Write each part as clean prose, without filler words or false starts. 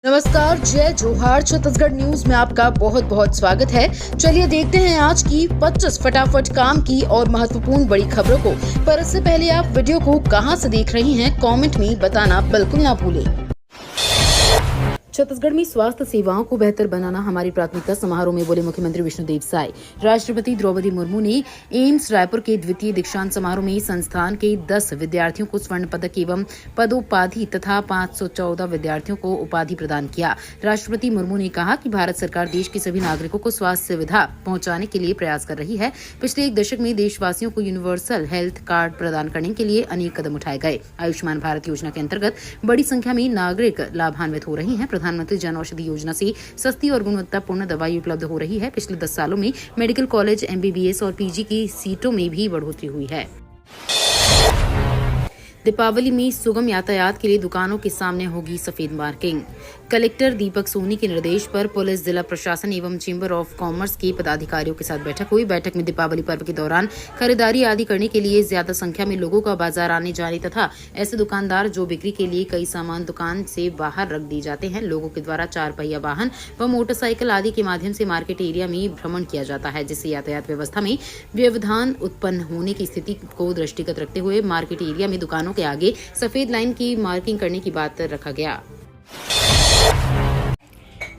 नमस्कार, जय जोहार। छत्तीसगढ़ न्यूज में आपका बहुत बहुत स्वागत है। चलिए देखते हैं आज की 25 फटाफट काम की और महत्वपूर्ण बड़ी खबरों को। पर इससे पहले आप वीडियो को कहां से देख रही हैं, कमेंट में बताना बिल्कुल ना भूलें। छत्तीसगढ़ में स्वास्थ्य सेवाओं को बेहतर बनाना हमारी प्राथमिकता, समारोह में बोले मुख्यमंत्री विष्णुदेव साय। राष्ट्रपति द्रौपदी मुर्मू ने एम्स रायपुर के द्वितीय दीक्षांत समारोह में संस्थान के 10 विद्यार्थियों को स्वर्ण पदक एवं पदोपाधि तथा 514 विद्यार्थियों को उपाधि प्रदान किया। राष्ट्रपति मुर्मू ने कहा कि भारत सरकार देश के सभी नागरिकों को स्वास्थ्य सुविधा पहुंचाने के लिए प्रयास कर रही है। पिछले एक दशक में देशवासियों को यूनिवर्सल हेल्थ कार्ड प्रदान करने के लिए अनेक कदम उठाए गए। आयुष्मान भारत योजना के अंतर्गत बड़ी संख्या में नागरिक लाभान्वित हो रहे हैं। प्रधानमंत्री जन औषधि योजना से सस्ती और गुणवत्तापूर्ण दवाई उपलब्ध हो रही है। पिछले 10 सालों में मेडिकल कॉलेज, MBBS और PG की सीटों में भी बढ़ोतरी हुई है। दीपावली में सुगम यातायात के लिए दुकानों के सामने होगी सफेद मार्किंग। कलेक्टर दीपक सोनी के निर्देश पर पुलिस, जिला प्रशासन एवं चेंबर ऑफ कॉमर्स के पदाधिकारियों के साथ बैठक हुई। बैठक में दीपावली पर्व के दौरान खरीदारी आदि करने के लिए ज्यादा संख्या में लोगों का बाजार आने जाने तथा ऐसे दुकानदार जो बिक्री के लिए कई सामान दुकान से बाहर रख दिए जाते हैं, लोगों के द्वारा 4 पहिया वाहन व मोटरसाइकिल आदि के माध्यम से मार्केट एरिया में भ्रमण किया जाता है, जिससे यातायात व्यवस्था में व्यवधान उत्पन्न होने की स्थिति को दृष्टिगत रखते हुए मार्केट एरिया में दुकानों के आगे सफेद लाइन की मार्किंग करने की बात रखा गया।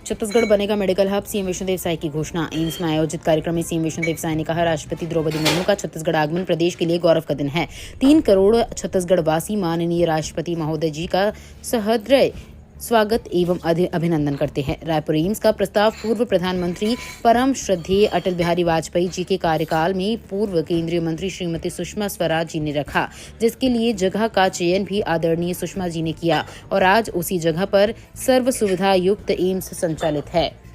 छत्तीसगढ़ बनेगा medical hub, CM Vishnudeo Sai की घोषणा। एम्स में आयोजित कार्यक्रम में सीएम विष्णुदेव साय ने कहा, राष्ट्रपति द्रौपदी मुर्मू का छत्तीसगढ़ आगमन प्रदेश के लिए गौरव का दिन है। 3 करोड़ छत्तीसगढ़ वासी माननीय राष्ट्रपति महोदय जी का सहृदय स्वागत एवं अभिनंदन करते हैं। रायपुर एम्स का प्रस्ताव पूर्व प्रधानमंत्री परम श्रद्धेय अटल बिहारी वाजपेयी जी के कार्यकाल में पूर्व केंद्रीय मंत्री श्रीमती सुषमा स्वराज जी ने रखा, जिसके लिए जगह का चयन भी आदरणीय सुषमा जी ने किया और आज उसी जगह पर सर्व सुविधा युक्त एम्स संचालित है।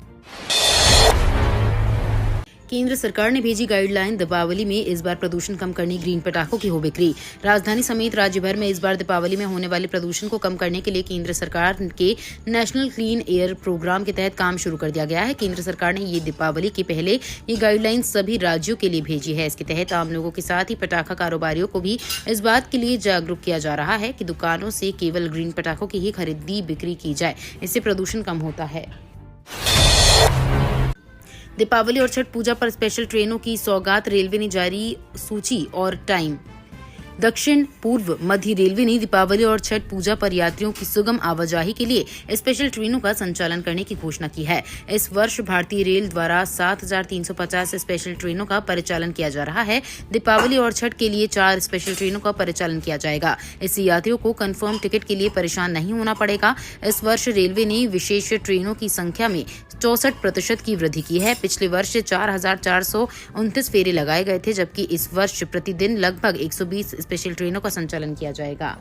केंद्र सरकार ने भेजी गाइडलाइन, दीपावली में इस बार प्रदूषण कम करने, ग्रीन पटाखों की हो बिक्री। राजधानी समेत राज्य भर में इस बार दीपावली में होने वाले प्रदूषण को कम करने के लिए केंद्र सरकार के नेशनल क्लीन एयर प्रोग्राम के तहत काम शुरू कर दिया गया है। केंद्र सरकार ने ये दीपावली के पहले ये गाइडलाइन सभी राज्यों के लिए भेजी है। इसके तहत आम लोगों के साथ ही पटाखा कारोबारियों को भी इस बात के लिए जागरूक किया जा रहा है कि दुकानों से केवल ग्रीन पटाखों की ही खरीदी बिक्री की जाए, इससे प्रदूषण कम होता है। दीपावली और छठ पूजा पर स्पेशल ट्रेनों की सौगात, रेलवे ने जारी सूची और टाइम। दक्षिण पूर्व मध्य रेलवे ने दीपावली और छठ पूजा पर यात्रियों की सुगम आवाजाही के लिए स्पेशल ट्रेनों का संचालन करने की घोषणा की है। इस वर्ष भारतीय रेल द्वारा 7,350 स्पेशल ट्रेनों का परिचालन किया जा रहा है। दीपावली और छठ के लिए 4 स्पेशल ट्रेनों का परिचालन किया जाएगा। इससे यात्रियों को कंफर्म टिकट के लिए परेशान नहीं होना पड़ेगा। इस वर्ष रेलवे ने विशेष ट्रेनों की संख्या में 64% की वृद्धि की है। पिछले वर्ष 4,429 फेरे लगाए गए थे, जबकि इस वर्ष प्रतिदिन लगभग 120 स्पेशल ट्रेनों का संचालन किया जाएगा।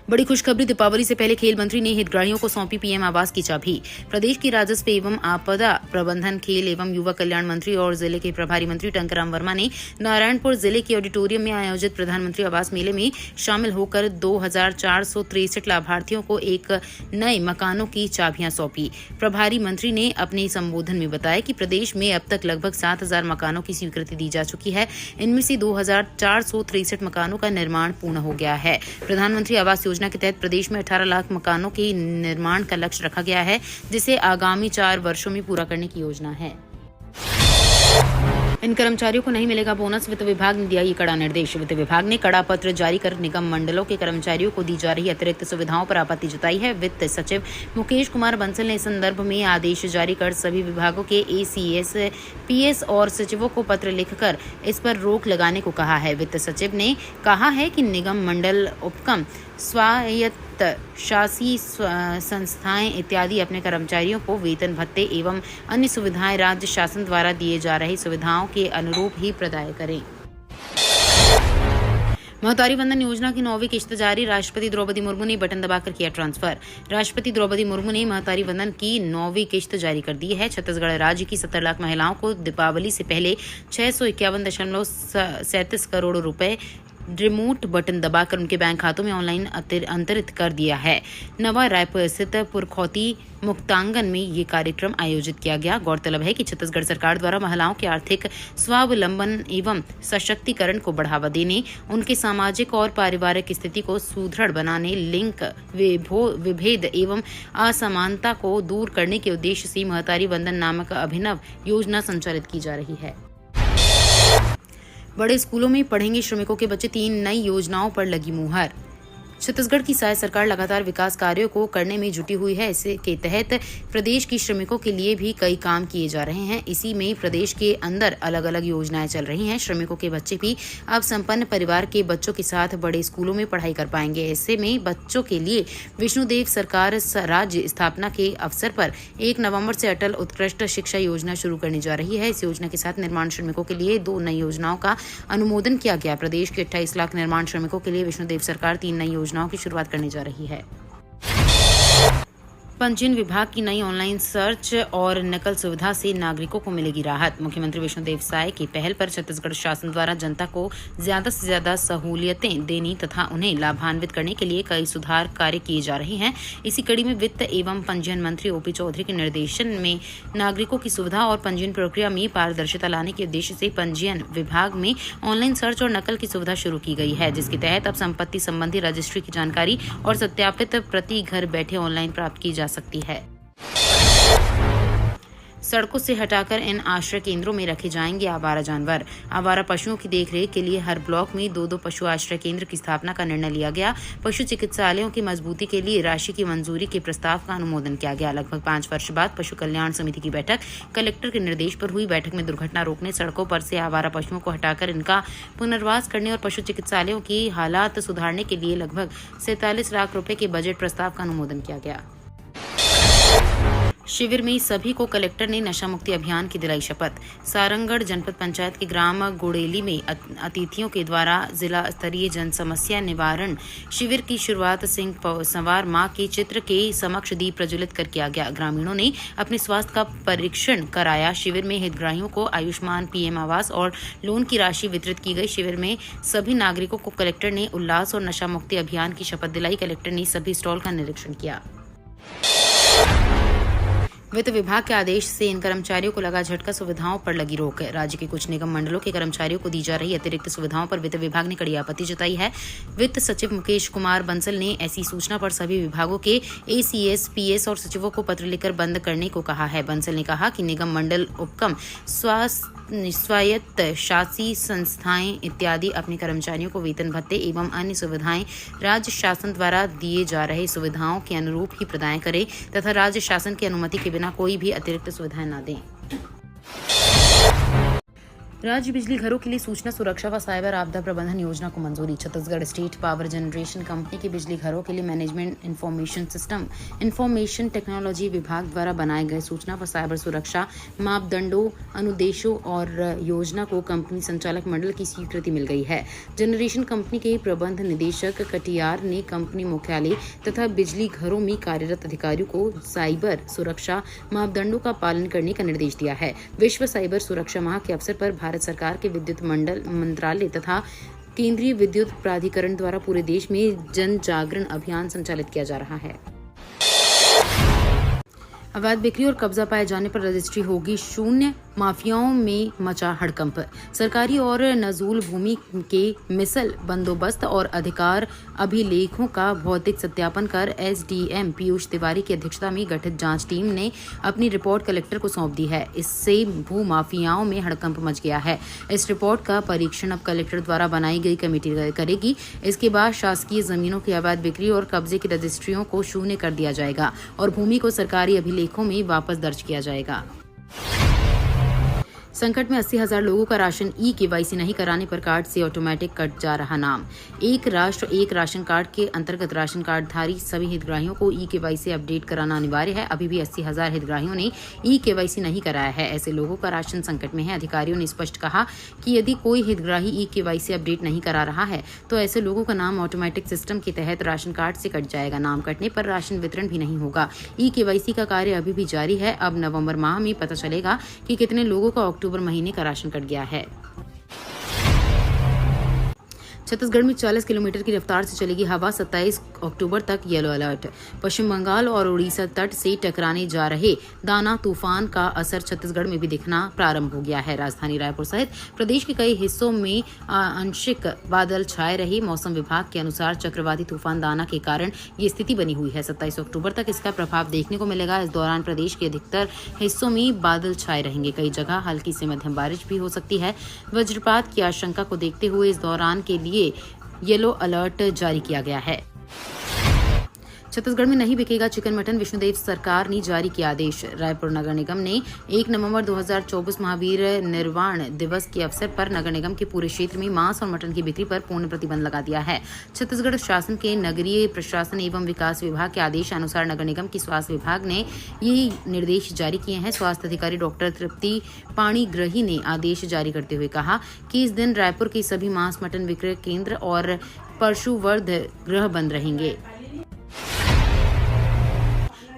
बड़ी खुशखबरी, दीपावली से पहले खेल मंत्री ने हितग्राहियों को सौंपी PM आवास की चाबी। प्रदेश की राजस्व एवं आपदा प्रबंधन, खेल एवं युवा कल्याण मंत्री और जिले के प्रभारी मंत्री टंकराम वर्मा ने नारायणपुर जिले के ऑडिटोरियम में आयोजित प्रधानमंत्री आवास मेले में शामिल होकर 2,463 लाभार्थियों को एक नए मकानों की चाबियां सौंपी। प्रभारी मंत्री ने अपने संबोधन में बताया कि प्रदेश में अब तक लगभग 7,000 मकानों की स्वीकृति दी जा चुकी है। इनमें से 2,463 मकानों का निर्माण पूर्ण हो गया है। प्रधानमंत्री आवास योजना के तहत प्रदेश में 18 लाख मकानों के निर्माण का लक्ष्य रखा गया है, जिसे आगामी 4 वर्षों में पूरा करने की योजना है। इन कर्मचारियों को नहीं मिलेगा बोनस, वित्त विभाग ने दिया ये कड़ा निर्देश। वित्त विभाग ने कड़ा पत्र जारी कर निगम मंडलों के कर्मचारियों को दी जा रही अतिरिक्त सुविधाओं पर आपत्ति जताई है। वित्त सचिव मुकेश कुमार बंसल ने इस संदर्भ में आदेश जारी कर सभी विभागों के ACS, PS और सचिवों को पत्र लिखकर इस पर रोक लगाने को कहा है। वित्त सचिव ने कहा है कि निगम मंडल, उपक्रम, स्वायत्त शासी संस्थाएं इत्यादि अपने कर्मचारियों को वेतन भत्ते एवं अन्य सुविधाएं राज्य शासन द्वारा दिए जा रही सुविधाओं के अनुरूप ही प्रदान करें। महतारी वंदन योजना की 9वीं किश्त जारी, राष्ट्रपति द्रौपदी मुर्मू ने बटन दबाकर किया ट्रांसफर। राष्ट्रपति द्रौपदी मुर्मू ने महतारी वंदन की 9वीं किश्त जारी कर दी है। छत्तीसगढ़ राज्य की 70 लाख महिलाओं को दीपावली से पहले 651.37 करोड़ रुपए रिमोट बटन दबाकर उनके बैंक खातों में ऑनलाइन अंतरित कर दिया है। नवा रायपुर स्थित पुरखौती मुक्तांगन में ये कार्यक्रम आयोजित किया गया। गौरतलब है कि छत्तीसगढ़ सरकार द्वारा महिलाओं के आर्थिक स्वावलंबन एवं सशक्तिकरण को बढ़ावा देने, उनके सामाजिक और पारिवारिक स्थिति को सुदृढ़ बनाने, लिंग विभेद एवं असमानता को दूर करने के उद्देश्य से महतारी वंदन नामक अभिनव योजना संचालित की जा रही है। बड़े स्कूलों में पढ़ेंगे श्रमिकों के बच्चे, 3 नई योजनाओं पर लगी मुहर। छत्तीसगढ़ की शायद सरकार लगातार विकास कार्यों को करने में जुटी हुई है। इसी के तहत प्रदेश की श्रमिकों के लिए भी कई काम किए जा रहे हैं। इसी में प्रदेश के अंदर अलग अलग योजनाएं चल रही हैं। श्रमिकों के बच्चे भी अब संपन्न परिवार के बच्चों के साथ बड़े स्कूलों में पढ़ाई कर पाएंगे। ऐसे में बच्चों के लिए विष्णुदेव सरकार राज्य स्थापना के अवसर पर 1 नवंबर से अटल उत्कृष्ट शिक्षा योजना शुरू करने जा रही है। इस योजना के साथ निर्माण श्रमिकों के लिए 2 नई योजनाओं का अनुमोदन किया गया। प्रदेश के 28 लाख निर्माण श्रमिकों के लिए विष्णुदेव सरकार 3 नई योजनाओं की शुरुआत करने जा रही है। पंजीयन विभाग की नई ऑनलाइन सर्च और नकल सुविधा से नागरिकों को मिलेगी राहत। मुख्यमंत्री विष्णुदेव साय की पहल पर छत्तीसगढ़ शासन द्वारा जनता को ज्यादा से ज्यादा सहूलियतें देने तथा उन्हें लाभान्वित करने के लिए कई सुधार कार्य किए जा रहे हैं। इसी कड़ी में वित्त एवं पंजीयन मंत्री ओपी चौधरी के निर्देशन में नागरिकों की सुविधा और पंजीयन प्रक्रिया में पारदर्शिता लाने के उद्देश्य से पंजीयन विभाग में ऑनलाइन सर्च और नकल की सुविधा शुरू की गई है, जिसके तहत अब संपत्ति संबंधी रजिस्ट्री की जानकारी और सत्यापित प्रति घर बैठे ऑनलाइन प्राप्त की जा सकती है। सड़कों से हटाकर इन आश्रय केंद्रों में रखे जाएंगे आवारा जानवर। आवारा पशुओं की देखरेख के लिए हर ब्लॉक में 2-2 पशु आश्रय केंद्र की स्थापना का निर्णय लिया गया। पशु चिकित्सालयों की मजबूती के लिए राशि की मंजूरी के प्रस्ताव का अनुमोदन किया गया। लगभग 5 वर्ष बाद पशु कल्याण समिति की बैठक कलेक्टर के निर्देश पर हुई। बैठक में दुर्घटना रोकने, सड़कों पर से आवारा पशुओं को हटाकर इनका पुनर्वास करने और पशु चिकित्सालयों की हालात सुधारने के लिए लगभग 47 लाख रुपए के बजट प्रस्ताव का अनुमोदन किया गया। शिविर में सभी को कलेक्टर ने नशा मुक्ति अभियान की दिलाई शपथ। सारंगगढ़ जनपद पंचायत के ग्राम गुड़ेली में अतिथियों के द्वारा जिला स्तरीय जन समस्या निवारण शिविर की शुरुआत सिंह सवार मां के चित्र के समक्ष दीप प्रज्वलित कर किया गया। ग्रामीणों ने अपने स्वास्थ्य का परीक्षण कराया। शिविर में हितग्राहियों को आयुष्मान पीएम आवास और लोन की राशि वितरित की गई। शिविर में सभी नागरिकों को कलेक्टर ने उल्लास और नशा मुक्ति अभियान की शपथ दिलाई। कलेक्टर ने सभी स्टॉल का निरीक्षण किया। वित्त विभाग के आदेश से इन कर्मचारियों को लगा झटका, सुविधाओं पर लगी रोक। राज्य के कुछ निगम मंडलों के कर्मचारियों को दी जा रही अतिरिक्त सुविधाओं पर वित्त विभाग ने कड़ी आपत्ति जताई है। वित्त सचिव मुकेश कुमार बंसल ने ऐसी सूचना पर सभी विभागों के एसीएस, पीएस और सचिवों को पत्र लिखकर बंद करने को कहा है। बंसल ने कहा कि निगम मंडल, उपक्रम, स्वायत्त शासी संस्थाएं इत्यादि अपने कर्मचारियों को वेतन भत्ते एवं अन्य सुविधाएं राज्य शासन द्वारा दिए जा रहे सुविधाओं के अनुरूप ही प्रदान करें तथा राज्य शासन की अनुमति के बिना कोई भी अतिरिक्त सुविधाएं न दें। राज्य बिजली घरों के लिए सूचना सुरक्षा व साइबर आपदा प्रबंधन योजना को मंजूरी। Chhattisgarh state power generation company के बिजली घरों के लिए management information system information technology विभाग द्वारा बनाए गए सूचना व साइबर सुरक्षा मापदंडों, अनुदेशों और योजना को कंपनी संचालक मंडल की स्वीकृति मिल गई है। जनरेशन कंपनी के प्रबंध निदेशक कटियार ने कंपनी मुख्यालय तथा बिजली घरों में कार्यरत अधिकारियों को साइबर सुरक्षा मापदंडों का पालन करने का निर्देश दिया है। विश्व साइबर सुरक्षा माह के अवसर पर भारत सरकार के विद्युत मंत्रालय तथा केंद्रीय विद्युत प्राधिकरण द्वारा पूरे देश में जन जागरण अभियान संचालित किया जा रहा है। अवैध बिक्री और कब्जा पाए जाने पर रजिस्ट्री होगी शून्य। माफियाओं में मचा हड़कंप। सरकारी और नजूल भूमि के मिसल बंदोबस्त और अधिकार अभिलेखों का भौतिक सत्यापन कर एसडीएम पीयूष तिवारी की अध्यक्षता में गठित जांच टीम ने अपनी रिपोर्ट कलेक्टर को सौंप दी है। इससे भू माफियाओं में हड़कंप मच गया है। इस रिपोर्ट का परीक्षण अब कलेक्टर द्वारा बनाई गई कमेटी करेगी। इसके बाद शासकीय जमीनों की अवैध बिक्री और कब्जे की रजिस्ट्रियों को शून्य कर दिया जाएगा और भूमि को सरकारी अभिलेखों में वापस दर्ज किया जाएगा। संकट में 80,000 लोगों का राशन ई-केवाईसी नहीं कराने पर कार्ड से ऑटोमेटिक कट जा रहा नाम। एक राष्ट्र एक राशन कार्ड के अंतर्गत राशन कार्डधारी सभी हितग्राहियों को ई-केवाईसी अपडेट कराना अनिवार्य है। अभी भी 80,000 हितग्राहियों ने ई-केवाईसी नहीं कराया है। ऐसे लोगों का राशन संकट में है। अधिकारियों ने स्पष्ट कहा कि यदि कोई हितग्राही ई-केवाईसी अपडेट नहीं करा रहा है तो ऐसे लोगों का नाम ऑटोमेटिक सिस्टम के तहत राशन कार्ड से कट जाएगा। नाम कटने पर राशन वितरण भी नहीं होगा। ई-केवाईसी का कार्य अभी भी जारी है। अब नवंबर माह में पता चलेगा कि कितने लोगों का अक्टूबर महीने का राशन कट गया है। छत्तीसगढ़ में 40 किलोमीटर की रफ्तार से चलेगी हवा, 27 अक्टूबर तक येलो अलर्ट। पश्चिम बंगाल और उड़ीसा तट से टकराने जा रहे दाना तूफान का असर छत्तीसगढ़ में भी दिखना प्रारंभ हो गया है। राजधानी रायपुर सहित प्रदेश के कई हिस्सों में आंशिक बादल छाए रहे। मौसम विभाग के अनुसार चक्रवाती तूफान दाना के कारण ये स्थिति बनी हुई है। 27 अक्टूबर तक इसका प्रभाव देखने को मिलेगा। इस दौरान प्रदेश के अधिकतर हिस्सों में बादल छाए रहेंगे। कई जगह हल्की से मध्यम बारिश भी हो सकती है। वज्रपात की आशंका को देखते हुए इस दौरान के लिए येलो अलर्ट जारी किया गया है। छत्तीसगढ़ में नहीं बिकेगा चिकन मटन, विष्णुदेव सरकार ने जारी किया आदेश। रायपुर नगर निगम ने 1 नवंबर 2024 महावीर निर्वाण दिवस के अवसर पर नगर निगम के पूरे क्षेत्र में मांस और मटन की बिक्री पर पूर्ण प्रतिबंध लगा दिया है। छत्तीसगढ़ शासन के नगरीय प्रशासन एवं विकास विभाग के आदेश अनुसार नगर निगम की स्वास्थ्य विभाग ने ये निर्देश जारी किए हैं। स्वास्थ्य अधिकारी डॉक्टर तृप्ति पाणिग्रही ने आदेश जारी करते हुए कहा कि इस दिन रायपुर के सभी मांस मटन विक्रय केंद्र और पशुवध गृह बंद रहेंगे।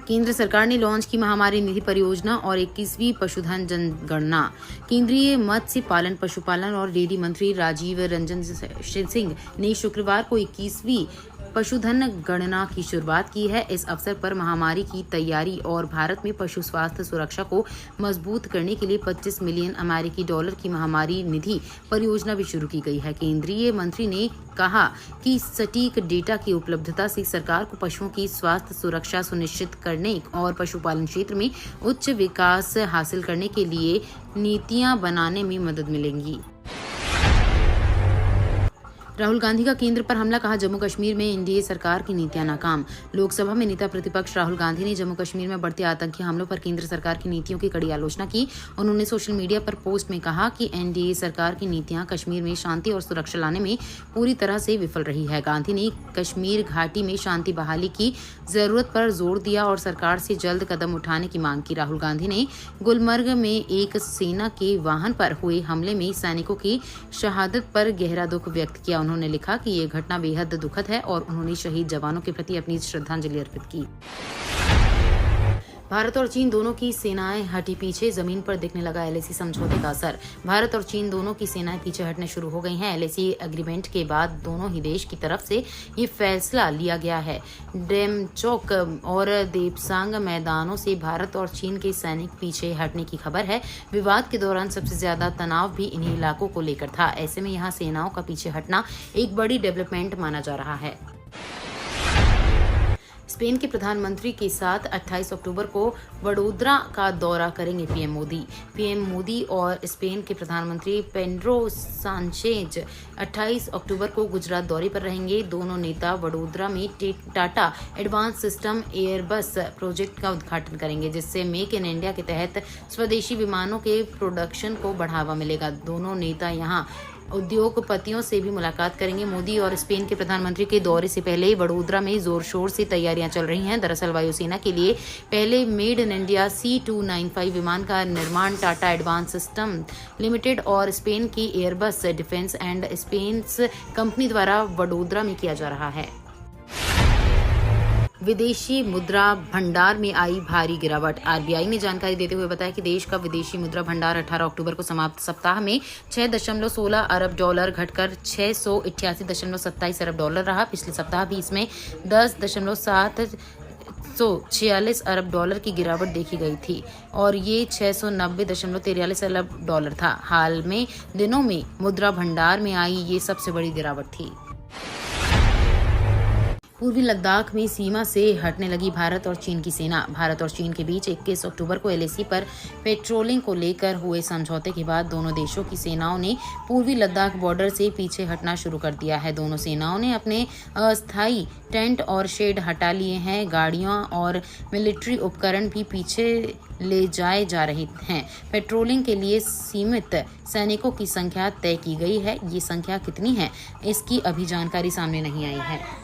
केंद्र सरकार ने लॉन्च की महामारी निधि परियोजना और 21वीं पशुधन जनगणना। केंद्रीय मत्स्य पालन, पशुपालन और डेयरी मंत्री राजीव रंजन सिंह ने शुक्रवार को 21वीं पशुधन गणना की शुरुआत की है। इस अवसर पर महामारी की तैयारी और भारत में पशु स्वास्थ्य सुरक्षा को मजबूत करने के लिए 25 मिलियन अमेरिकी डॉलर की महामारी निधि परियोजना भी शुरू की गई है। केंद्रीय मंत्री ने कहा कि सटीक डेटा की उपलब्धता से सरकार को पशुओं की स्वास्थ्य सुरक्षा सुनिश्चित करने और पशुपालन क्षेत्र में उच्च विकास हासिल करने के लिए नीतियां बनाने में मदद मिलेगी। राहुल गांधी का केंद्र पर हमला, कहा जम्मू कश्मीर में एनडीए सरकार की नीतियां नाकाम। लोकसभा में नेता प्रतिपक्ष राहुल गांधी ने जम्मू कश्मीर में बढ़ते आतंकी हमलों पर केंद्र सरकार की नीतियों की कड़ी आलोचना की। उन्होंने सोशल मीडिया पर पोस्ट में कहा कि एनडीए सरकार की नीतियां कश्मीर में शांति और सुरक्षा लाने में पूरी तरह से विफल रही है। गांधी ने कश्मीर घाटी में शांति बहाली की जरूरत पर जोर दिया और सरकार से जल्द कदम उठाने की मांग की। राहुल गांधी ने गुलमर्ग में एक सेना के वाहन पर हुए हमले में सैनिकों की शहादत पर गहरा दुख व्यक्त किया। उन्होंने लिखा कि ये घटना बेहद दुखद है और उन्होंने शहीद जवानों के प्रति अपनी श्रद्धांजलि अर्पित की। भारत और चीन दोनों की सेनाएं हटी पीछे, जमीन पर दिखने लगा एलएसी समझौते का असर। भारत और चीन दोनों की सेनाएं पीछे हटने शुरू हो गई हैं। एलएसी एग्रीमेंट के बाद दोनों ही देश की तरफ से ये फैसला लिया गया है। डेमचोक और देपसांग मैदानों से भारत और चीन के सैनिक पीछे हटने की खबर है। विवाद के दौरान सबसे ज्यादा तनाव भी इन्हीं इलाकों को लेकर था। ऐसे में यहाँ सेनाओं का पीछे हटना एक बड़ी डेवलपमेंट माना जा रहा है। स्पेन के प्रधानमंत्री के साथ 28 अक्टूबर को वडोदरा का दौरा करेंगे पीएम मोदी। पीएम मोदी और स्पेन के प्रधानमंत्री पेड्रो सांचेज 28 अक्टूबर को गुजरात दौरे पर रहेंगे। दोनों नेता वडोदरा में Tata advance system Airbus project का उद्घाटन करेंगे, जिससे मेक इन इंडिया के तहत स्वदेशी विमानों के प्रोडक्शन को बढ़ावा मिलेगा। दोनों नेता यहां उद्योगपतियों से भी मुलाकात करेंगे। मोदी और स्पेन के प्रधानमंत्री के दौरे से पहले वडोदरा में जोर शोर से तैयारियां चल रही हैं। दरअसल वायुसेना के लिए पहले मेड इन इंडिया C295 विमान का निर्माण टाटा एडवांस सिस्टम लिमिटेड और स्पेन की Airbus defence and space company द्वारा वडोदरा में किया जा रहा है। विदेशी मुद्रा भंडार में आई भारी गिरावट। आरबीआई ने जानकारी देते हुए बताया कि देश का विदेशी मुद्रा भंडार 18 अक्टूबर को समाप्त सप्ताह में 6.16 अरब डॉलर घटकर 688.27 अरब डॉलर रहा। पिछले सप्ताह भी इसमें 10.746 अरब डॉलर की गिरावट देखी गई थी और ये 690.43 अरब डॉलर था। हाल में दिनों में मुद्रा भंडार में आई ये सबसे बड़ी गिरावट थी। पूर्वी लद्दाख में सीमा से हटने लगी भारत और चीन की सेना। भारत और चीन के बीच 21 अक्टूबर को एलएसी पर पेट्रोलिंग को लेकर हुए समझौते के बाद दोनों देशों की सेनाओं ने पूर्वी लद्दाख बॉर्डर से पीछे हटना शुरू कर दिया है। दोनों सेनाओं ने अपने अस्थायी टेंट और शेड हटा लिए हैं। गाड़ियां और मिलिट्री उपकरण भी पीछे ले जाए जा रहे हैं। पेट्रोलिंग के लिए सीमित सैनिकों की संख्या तय की गई है। ये संख्या कितनी है, इसकी अभी जानकारी सामने नहीं आई है।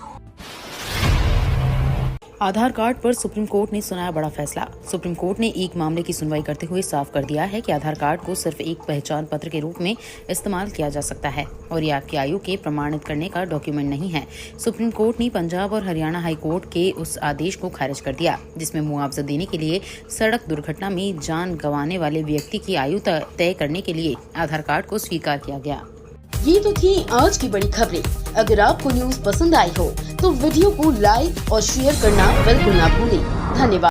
आधार कार्ड पर सुप्रीम कोर्ट ने सुनाया बड़ा फैसला। सुप्रीम कोर्ट ने एक मामले की सुनवाई करते हुए साफ कर दिया है कि आधार कार्ड को सिर्फ एक पहचान पत्र के रूप में इस्तेमाल किया जा सकता है और ये आपकी आयु के प्रमाणित करने का डॉक्यूमेंट नहीं है। सुप्रीम कोर्ट ने पंजाब और हरियाणा हाई कोर्ट के उस आदेश को खारिज कर दिया जिसमें मुआवजा देने के लिए सड़क दुर्घटना में जान गंवाने वाले व्यक्ति की आयु तय करने के लिए आधार कार्ड को स्वीकार किया गया। ये तो थी आज की बड़ी खबरें। अगर आपको न्यूज पसंद आई हो तो वीडियो को लाइक और शेयर करना बिल्कुल ना भूलें। धन्यवाद।